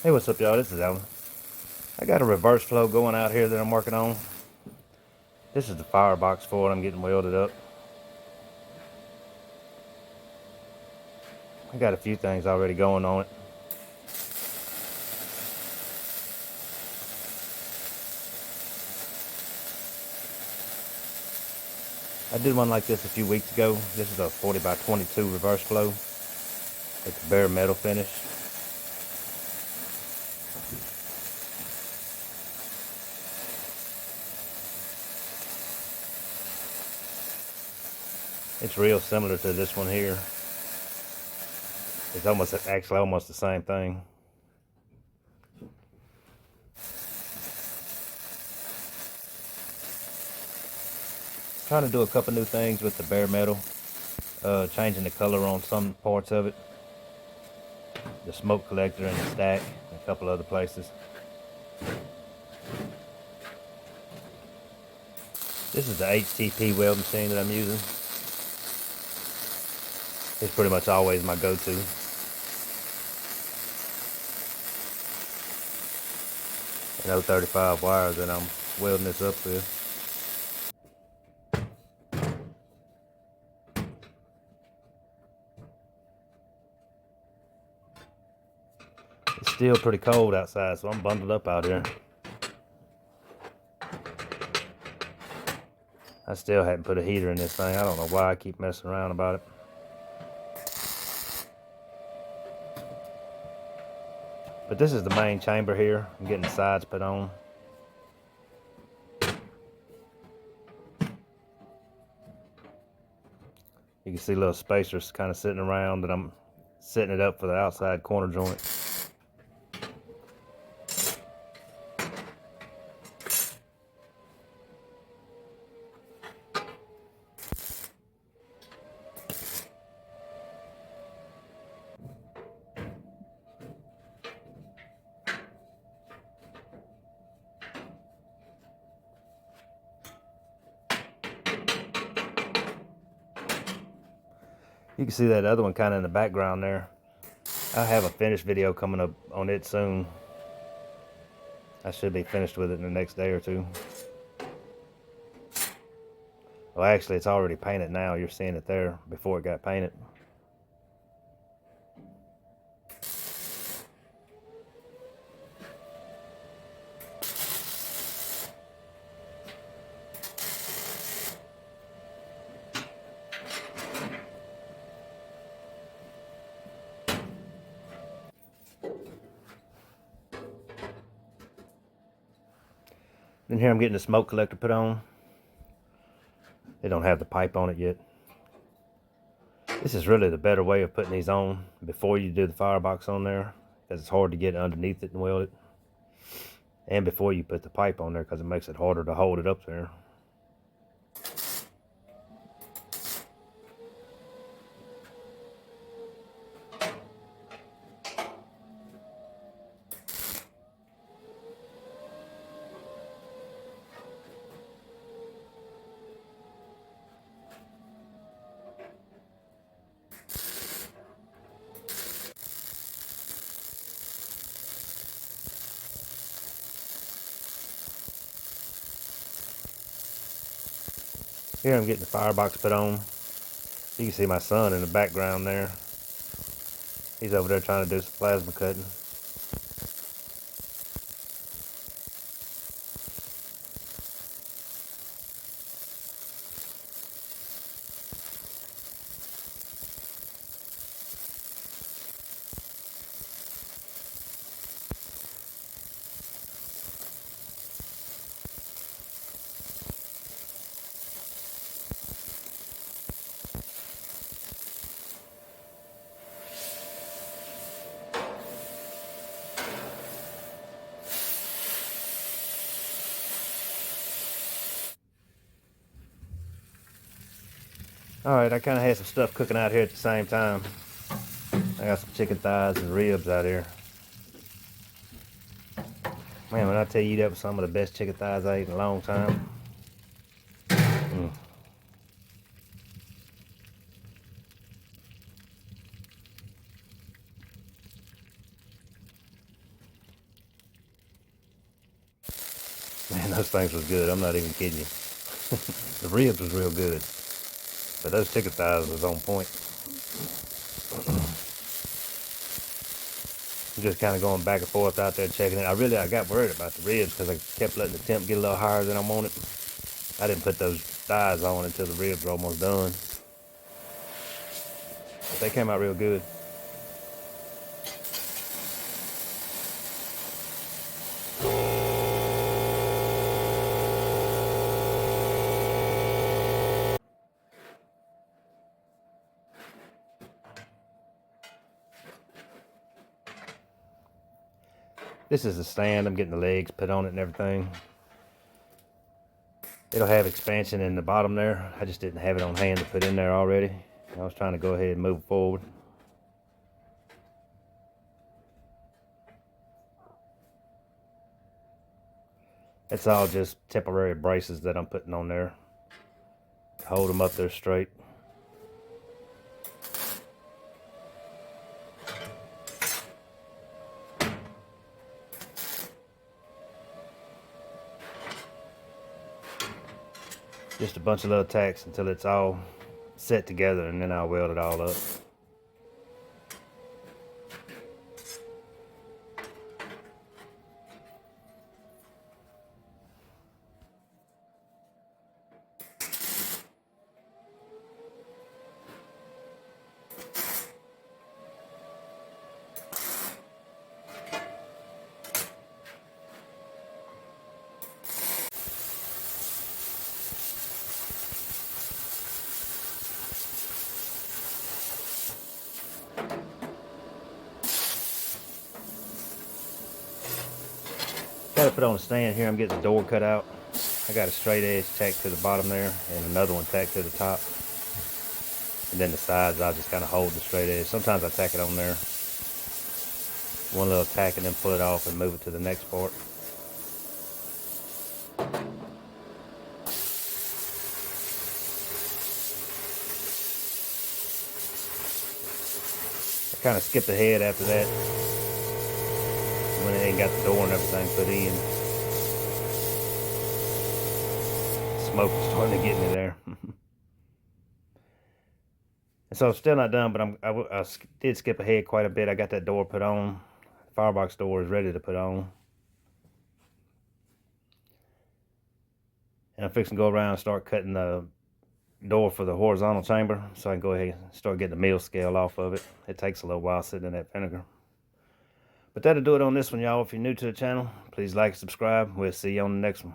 Hey, what's up, y'all? This is Alan. I got a reverse flow going out here that I'm working on. This is the firebox for it. I'm getting welded up. I got a few things already going on it. I did one like this a few weeks ago. This is a 40 by 22 reverse flow. It's a bare metal finish. It's real similar to this one here. It's actually almost the same thing. Trying to do a couple new things with the bare metal. Changing the color on some parts of it. The smoke collector and the stack, and a couple other places. This is the HTP weld machine that I'm using. It's pretty much always my go-to. And 035 wires that I'm welding this up with. It's still pretty cold outside, so I'm bundled up out here. I still hadn't put a heater in this thing. I don't know why I keep messing around about it. But this is the main chamber here. I'm getting the sides put on. You can see little spacers kind of sitting around, and I'm setting it up for the outside corner joint. You can see that other one kind of in the background there. I have a finished video coming up on it soon. I should be finished with it in the next day or two. Well, actually, it's already painted now. You're seeing it there before it got painted. Then here I'm getting the smoke collector put on. They don't have the pipe on it yet. This is really the better way of putting these on before you do the firebox on there, because it's hard to get underneath it and weld it. And before you put the pipe on there, because it makes it harder to hold it up there. Here I'm getting the firebox put on. You can see my son in the background there. He's over there trying to do some plasma cutting. Alright, I kind of had some stuff cooking out here at the same time. I got some chicken thighs and ribs out here. Man, when I tell you that was some of the best chicken thighs I ate in a long time. Those things was good. I'm not even kidding you. The ribs was real good. But those chicken thighs was on point. I'm just kind of going back and forth out there checking it. I got worried about the ribs because I kept letting the temp get a little higher than I wanted. I didn't put those thighs on until the ribs were almost done. But they came out real good. This is the stand. I'm getting the legs put on it and everything. It'll have expansion in the bottom there. I just didn't have it on hand to put in there already. I was trying to go ahead and move forward. It's all just temporary braces that I'm putting on there. Hold them up there straight. Just a bunch of little tacks until it's all set together, and then I'll weld it all up. Got to put on a stand here. I'm getting the door cut out. I got a straight edge tacked to the bottom there and another one tacked to the top. And then the sides, I'll just kind of hold the straight edge. Sometimes I tack it on there. One little tack and then pull it off and move it to the next part. I kind of skipped ahead after that. When it ain't got the door and everything put in. Smoke is starting to get me there. And so I'm still not done, but I did skip ahead quite a bit. I got that door put on. Firebox door is ready to put on. And I'm fixing to go around and start cutting the door for the horizontal chamber so I can go ahead and start getting the mill scale off of it. It takes a little while sitting in that vinegar. But that'll do it on this one, y'all. If you're new to the channel, please like and subscribe. We'll see you on the next one.